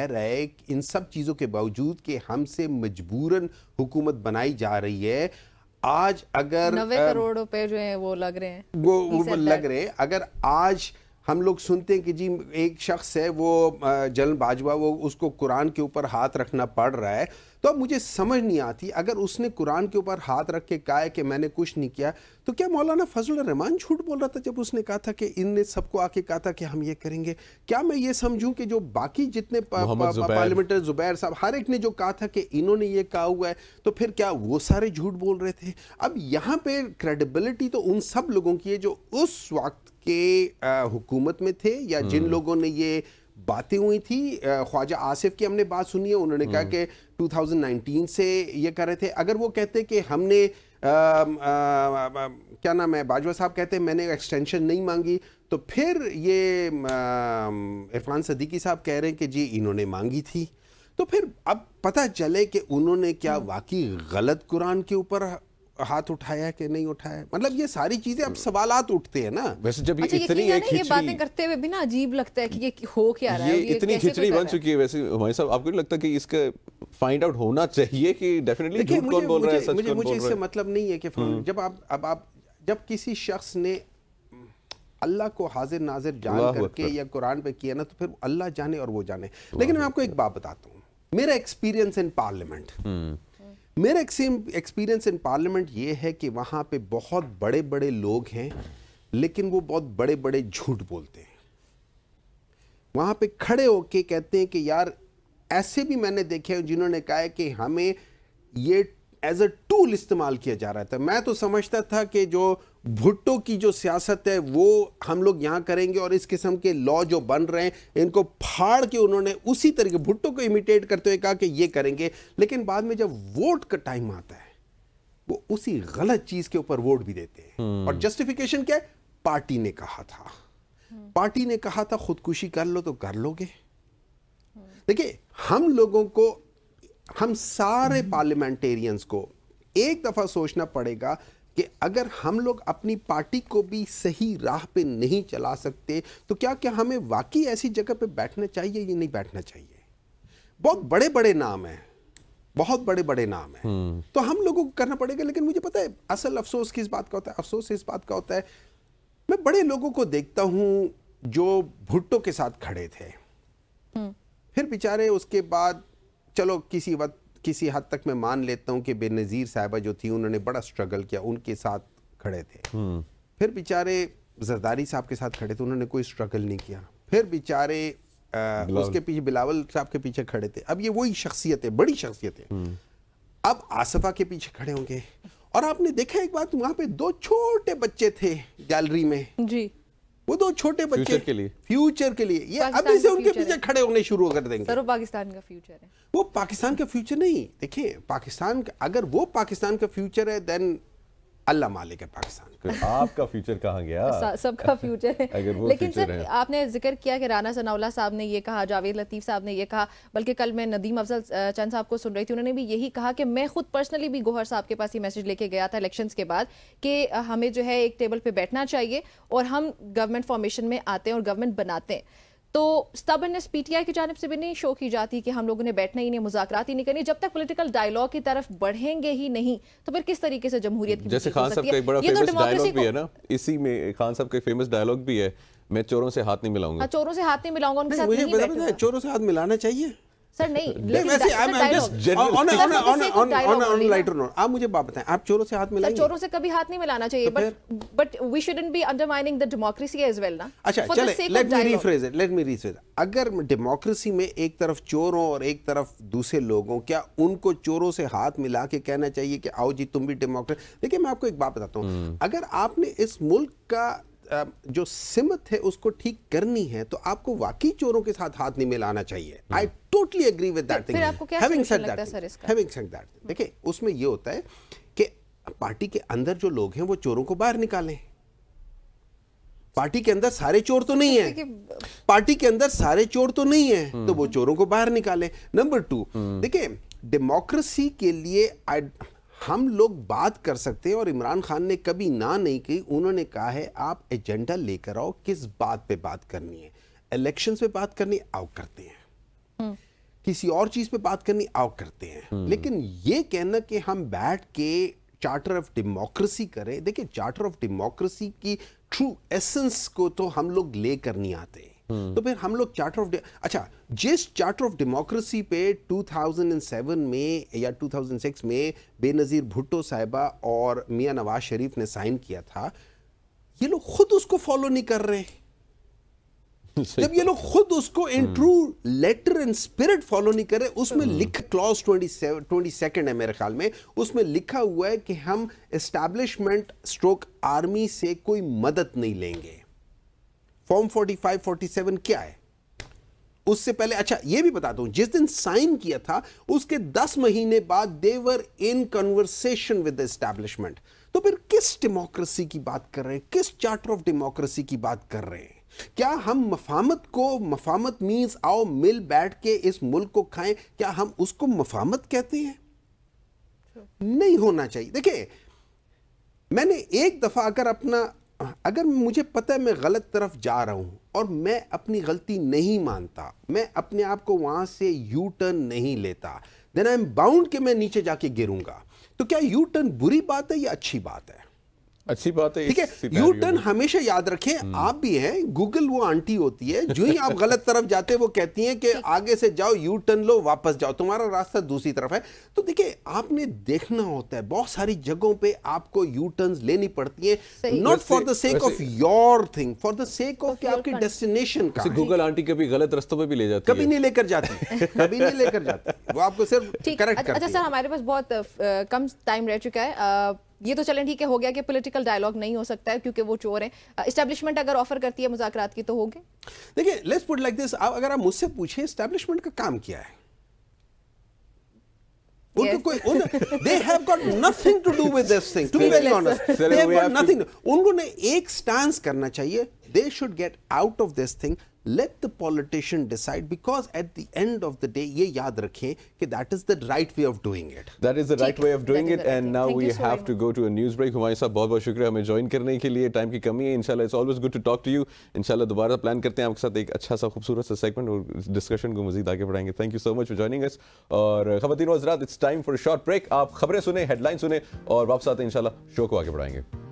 रहे इन सब चीज़ों के बावजूद कि हमसे मजबूरन हुकूमत बनाई जा रही है। आज अगर 90 करोड़ रुपए जो हैं वो लग रहे हैं, वो लग रहे हैं, अगर आज हम लोग सुनते हैं कि जी एक शख्स है वो जनरल बाजवा, वो उसको कुरान के ऊपर हाथ रखना पड़ रहा है, तो अब मुझे समझ नहीं आती, अगर उसने कुरान के ऊपर हाथ रख के कहा है कि मैंने कुछ नहीं किया, तो क्या मौलाना फजलुर रहमान झूठ बोल रहा था जब उसने कहा था कि इनने सबको आके कहा था कि हम ये करेंगे? क्या मैं ये समझूं कि जो बाकी जितने पार्लियामेंटर जुबैर साहब हर एक ने जो कहा था कि इन्होंने ये कहा हुआ है, तो फिर क्या वो सारे झूठ बोल रहे थे? अब यहाँ पे क्रेडिबिलिटी तो उन सब लोगों की है जो उस वक्त के हुकूमत में थे या जिन लोगों ने ये बातें हुई थी। ख्वाजा आसिफ की हमने बात सुनी है, उन्होंने कहा कि 2019 से ये कर रहे थे। अगर वो कहते कि हमने क्या नाम है, बाजवा साहब कहते मैंने एक्सटेंशन नहीं मांगी, तो फिर ये इरफान सदीकी साहब कह रहे हैं कि जी इन्होंने मांगी थी। तो फिर अब पता चले कि उन्होंने क्या वाकई गलत कुरान के ऊपर हाथ उठाया कि नहीं उठाया। मतलब ये सारी चीजें अब सवालात उठते हैं ना। वैसे जब अच्छा, इतनी ये बातें करते हुए भी ना अजीब लगता है कि ये हो क्या रहा है, ये इतनी खिचड़ी बन चुकी है। वैसे हमारे साहब, आपको नहीं लगता कि इसका फाइंड आउट होना चाहिए कि डेफिनेटली झूठ कौन बोल रहा है, सच कौन बोल रहा है? मुझे इससे मतलब नहीं है कि जब किसी शख्स ने अल्लाह को हाजिर नाजिर जान करके या कुरान पे किया ना, तो फिर अल्लाह जाने और वो जाने। लेकिन मैं आपको एक बात बताता हूँ, मेरा एक्सपीरियंस इन पार्लियामेंट, मेरा एक्सपीरियंस इन पार्लियामेंट ये है कि वहाँ पे बहुत बड़े बड़े लोग हैं, लेकिन वो बहुत बड़े बड़े झूठ बोलते हैं। वहाँ पे खड़े होके कहते हैं कि यार, ऐसे भी मैंने देखे हैं जिन्होंने कहा है कि हमें ये एज अ टूल इस्तेमाल किया जा रहा था। मैं तो समझता था कि जो भुट्टो की जो सियासत है वो हम लोग यहाँ करेंगे और इस किस्म के लॉ जो बन रहे हैं इनको फाड़ के उन्होंने उसी तरीके भुट्टो को इमिटेट करते हुए कहा कि ये करेंगे। लेकिन बाद में जब वोट का टाइम आता है वो उसी गलत चीज के ऊपर वोट भी देते हैं। और जस्टिफिकेशन क्या है? पार्टी ने कहा था, पार्टी ने कहा था खुदकुशी कर लो तो कर लोगे। देखिए, हम लोगों को, हम सारे पार्लियामेंटेरियंस को एक दफा सोचना पड़ेगा कि अगर हम लोग अपनी पार्टी को भी सही राह पे नहीं चला सकते तो क्या हमें वाकई ऐसी जगह पे बैठना चाहिए या नहीं बैठना चाहिए? बहुत बड़े बड़े नाम हैं, बहुत बड़े बड़े नाम हैं, तो हम लोगों को करना पड़ेगा। लेकिन मुझे पता है असल अफसोस किस बात का होता है? अफसोस इस बात का होता है, मैं बड़े लोगों को देखता हूं जो भुट्टो के साथ खड़े थे, फिर बेचारे उसके बाद चलो किसी हद तक मैं मान लेता हूं कि बेनज़ीर साहिबा जो थी उन्होंने बड़ा स्ट्रगल किया, उनके साथ खड़े थे। फिर बेचारे जरदारी साहब के साथ खड़े थे, उन्होंने कोई स्ट्रगल नहीं किया। फिर बेचारे उसके पीछे बिलावल साहब के पीछे खड़े थे। अब ये वही शख्सियतें, बड़ी शख्सियतें अब आसफा के पीछे खड़े होंगे। और आपने देखा एक बात, वहां पे दो छोटे बच्चे थे गैलरी में जी, वो दो छोटे बच्चे फ्यूचर के लिए ये अभी से उनके पीछे खड़े होने शुरू कर देंगे। सर, वो पाकिस्तान का फ्यूचर है। वो पाकिस्तान का फ्यूचर नहीं, देखिए पाकिस्तान का, अगर वो पाकिस्तान का फ्यूचर है देन अल्लाह मालिक है पाकिस्तान का। आपका फ्यूचर कहाँ गया? सबका फ्यूचर है। अगर वो लेकिन सर, आपने जिक्र किया कि राना सनाउल्लाह साहब ने ये कहा, जावेद लतीफ़ साहब ने ये कहा, बल्कि कल मैं नदीम अफजल चंद साहब को सुन रही थी, उन्होंने भी यही कहा कि मैं खुद पर्सनली भी गौहर साहब के पास ये मैसेज लेके गया था इलेक्शंस के बाद कि हमें जो है एक टेबल पे बैठना चाहिए और हम गवर्नमेंट फॉर्मेशन में आते हैं और गवर्नमेंट बनाते हैं। तो स्टबर्नेस पीटीआई की जानिब से भी नहीं शो की जाती कि हम लोगों ने बैठना ही नहीं, मुज़ाकरात ही नहीं करनी। जब तक पॉलिटिकल डायलॉग की तरफ बढ़ेंगे ही नहीं तो फिर किस तरीके से जमहूरियत की? जैसे खान साहब का एक बड़ा फेमस डायलॉग भी है ना, इसी में खान साहब का फेमस डायलॉग भी है, मैं चोरों से हाथ नहीं मिलाऊंगा। चोरों से हाथ नहीं मिलाऊंगा, उनके साथ नहीं बैठूंगा। चोरों से हाथ मिलाना चाहिए सर नहीं, आप मुझे बात बताएं, आप चोरों से हाथ मिलाएंगे? चोरों से कभी हाथ नहीं मिलाना चाहिए, but we shouldn't be undermining the democracy as well ना। अच्छा चले, लेट मी रीफ्रेज। अगर डेमोक्रेसी में एक तरफ चोरों और एक तरफ दूसरे लोगों, क्या उनको चोरों से हाथ मिला के कहना चाहिए कि आओ जी तुम भी डेमोक्रेट? देखिए, मैं आपको एक बात बताता हूँ, अगर आपने इस मुल्क का जो सिमत है उसको ठीक करनी है तो आपको वाकई चोरों के साथ हाथ नहीं मिलाना चाहिए। I totally agree with that thing. Having said that, देखिए उसमें ये होता है कि पार्टी के अंदर जो लोग हैं वो चोरों को बाहर निकालें। पार्टी के अंदर सारे चोर तो नहीं है, पार्टी के अंदर सारे चोर तो नहीं है, तो वो चोरों को बाहर निकालें। नंबर 2, देखिए डेमोक्रेसी के लिए हम लोग बात कर सकते हैं और इमरान खान ने कभी ना नहीं की। उन्होंने कहा है आप एजेंडा लेकर आओ, किस बात पे बात करनी है, इलेक्शंस पे बात करनी, आओ करते हैं। किसी और चीज पे बात करनी आओ करते हैं, लेकिन ये कहना कि हम बैठ के चार्टर ऑफ डेमोक्रेसी करें, देखिए चार्टर ऑफ डेमोक्रेसी की ट्रू एसेंस को तो हम लोग लेकर नहीं आते। तो फिर हम लोग चार्टर ऑफ अच्छा, जिस चार्टर ऑफ डेमोक्रेसी पे 2007 में या 2006 में बेनज़ीर भुट्टो साहिबा और मियां नवाज शरीफ ने साइन किया था, ये लोग खुद उसको फॉलो नहीं कर रहे। जब ये लोग खुद उसको in true letter and spirit follow नहीं कर रहे, उसमें लिखा क्लॉज 22 है मेरे ख्याल में, उसमें लिखा हुआ है कि हम एस्टैब्लिशमेंट स्ट्रोक आर्मी से कोई मदद नहीं लेंगे। फॉर्म 45-47 क्या है उससे पहले? अच्छा ये भी बताता हूं, जिस दिन साइन किया था उसके 10 महीने बाद they were in conversation with the establishment. तो फिर किस डेमोक्रेसी की बात कर रहे हैं, किस चार्टर ऑफ डेमोक्रेसी की बात कर रहे हैं? क्या हम मफामत को, मफामत मीन्स आओ मिल बैठ के इस मुल्क को खाएं, क्या हम उसको मफामत कहते हैं? नहीं होना चाहिए। देखिए मैंने एक दफा अगर मुझे पता है मैं गलत तरफ जा रहा हूं और मैं अपनी गलती नहीं मानता, मैं अपने आप को वहां से यू टर्न नहीं लेता, देन आई एम बाउंड कि मैं नीचे जाके गिरूंगा। तो क्या यू टर्न बुरी बात है या अच्छी बात है? अच्छी बात है। ठीक है, यू टर्न हमेशा याद रखें। आप भी हैं, गूगल वो आंटी होती है, जो ही आप गलत तरफ जाते हैं वो कहती हैं कि आगे से जाओ, यू टर्न लो, वापस जाओ, तुम्हारा रास्ता दूसरी तरफ है। तो देखिए आपने देखना होता है, बहुत सारी जगहों पे आपको यू टर्न्स लेनी पड़ती हैं, not for the sake of your thing, for the sake of आपकी डेस्टिनेशन का। गूगल आंटी कभी गलत रास्तों पे भी ले जाती है, कभी नहीं लेकर जाती, कभी नहीं लेकर जाती, वो आपको सिर्फ करेक्ट करती है। अच्छा सर, हमारे पास बहुत कम टाइम रह चुका है, ये तो चलें ठीक है, हो गया कि पॉलिटिकल डायलॉग नहीं हो सकता है क्योंकि वो चोर हैं। एस्टैब्लिशमेंट अगर ऑफर करती है मुज़ाकरात की तो होंगे। देखिए लेट्स पुट लाइक दिस, अगर आप मुझसे पूछें एस्टैब्लिशमेंट का काम क्या है, they have got nothing to do with this thing, to be very honest, they have got nothing. उन्होंने एक स्टैंड करना चाहिए, they should get out of this thing, let the politician decide, because at the end of the day ये याद रखें कि that is the right way of doing it. That is the right way of doing it, and now we have to go to a news break. Humayun साहब बहुत बहुत शुक्रिया हमें join करने के लिए, टाइम की कमी है, इंशाल्लाह it's always good to talk to you. इंशाल्लाह दोबारा प्लान करते हैं आपके साथ एक अच्छा सा खूबसूरत सा सेगमेंट और डिस्कशन को मजीद आगे बढ़ाएंगे। Thank you so much for joining us. और ख़वातीन व हज़रात, it's time for a short break. आप खबरें सुने, हेडलाइन सुने और वापस आते हैं इंशाल्लाह शो को आगे बढ़ाएंगे।